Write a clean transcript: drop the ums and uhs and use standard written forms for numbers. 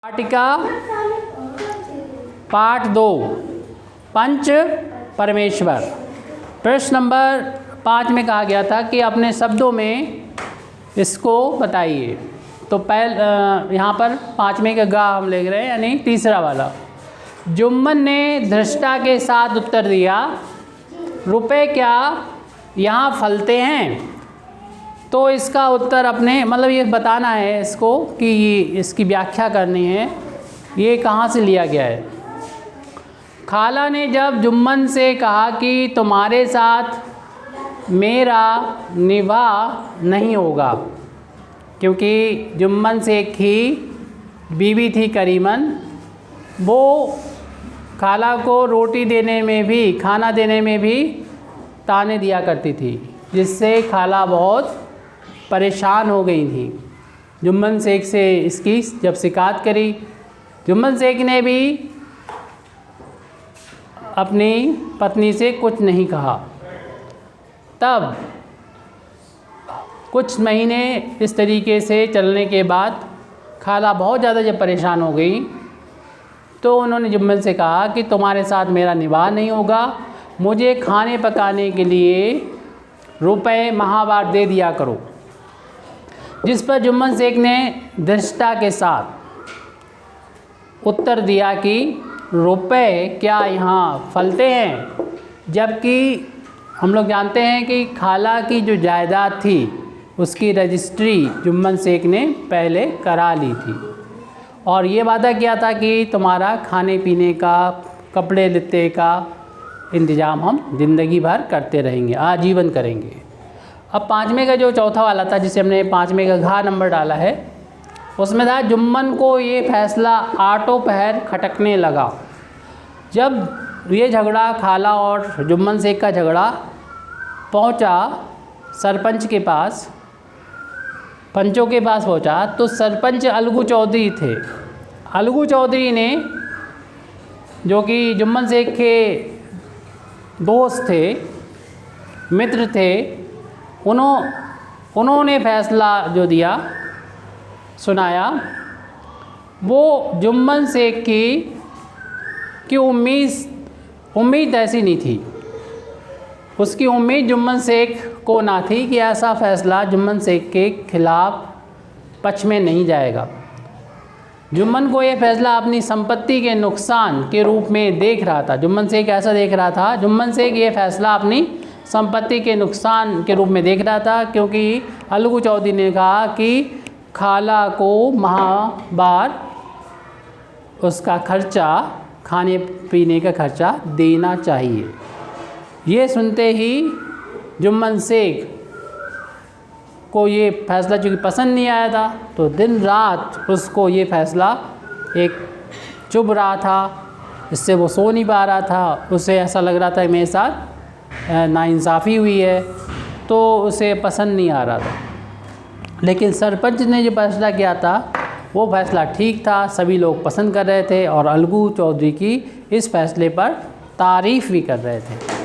वाटिका पाठ 2 पंच परमेश्वर। प्रश्न नंबर 5 में कहा गया था कि अपने शब्दों में इसको बताइए। तो यहाँ पर 5वें का गा हम लिख रहे हैं, यानी तीसरा वाला। जुम्मन ने धृष्टा के साथ उत्तर दिया, रुपए क्या यहाँ फलते हैं? तो इसका उत्तर अपने मतलब ये बताना है इसको कि इसकी व्याख्या करनी है, ये कहाँ से लिया गया है। खाला ने जब जुम्मन से कहा कि तुम्हारे साथ मेरा निवाह नहीं होगा, क्योंकि जुम्मन शेख की बीवी थी करीमन, वो खाला को रोटी देने में भी, खाना देने में भी ताने दिया करती थी, जिससे खाला बहुत परेशान हो गई थी। जुम्मन शेख से इसकी जब शिकायत करी, जुम्मन शेख ने भी अपनी पत्नी से कुछ नहीं कहा। तब कुछ महीने इस तरीके से चलने के बाद खाला बहुत ज़्यादा जब परेशान हो गई, तो उन्होंने जुम्मन से कहा कि तुम्हारे साथ मेरा निवाह नहीं होगा, मुझे खाने पकाने के लिए रुपए माहवार दे दिया करो। जिस पर जुम्मन शेख ने धृष्टा के साथ उत्तर दिया कि रुपए क्या यहाँ फलते हैं? जबकि हम लोग जानते हैं कि खाला की जो जायदाद थी उसकी रजिस्ट्री जुम्मन शेख ने पहले करा ली थी, और ये वादा किया था कि तुम्हारा खाने पीने का, कपड़े लत्ते का इंतज़ाम हम ज़िंदगी भर करते रहेंगे, आजीवन करेंगे। अब 5वें का जो चौथा वाला था, जिसे हमने 5वें का घा नंबर डाला है, उसमें था जुम्मन को ये फैसला आटो पहर खटकने लगा। जब ये झगड़ा, खाला और जुम्मन शेख का झगड़ा पहुंचा सरपंच के पास, पंचों के पास पहुंचा, तो सरपंच अलगू चौधरी थे। अलगू चौधरी ने, जो कि जुम्मन शेख के दोस्त थे, मित्र थे, उन्होंने फैसला जो दिया, सुनाया, वो जुम्मन शेख की उम्मीद ऐसी नहीं थी। उसकी उम्मीद जुम्मन शेख को ना थी कि ऐसा फ़ैसला जुम्मन शेख के खिलाफ पक्ष में नहीं जाएगा। जुम्मन को ये फ़ैसला अपनी संपत्ति के नुकसान के रूप में देख रहा था। जुम्मन शेख ऐसा देख रहा था, जुम्मन शेख ये फ़ैसला अपनी संपत्ति के नुकसान के रूप में देख रहा था, क्योंकि अलगू चौधरी ने कहा कि खाला को माहवार उसका खर्चा, खाने पीने का खर्चा देना चाहिए। ये सुनते ही जुम्मन शेख को ये फ़ैसला चूँकि पसंद नहीं आया था, तो दिन रात उसको ये फ़ैसला एक चुभ रहा था, इससे वो सो नहीं पा रहा था। उसे ऐसा लग रहा था कि मेरे साथ नाइंसाफ़ी हुई है, तो उसे पसंद नहीं आ रहा था। लेकिन सरपंच ने जो फैसला किया था वो फैसला ठीक था, सभी लोग पसंद कर रहे थे, और अलगू चौधरी की इस फैसले पर तारीफ़ भी कर रहे थे।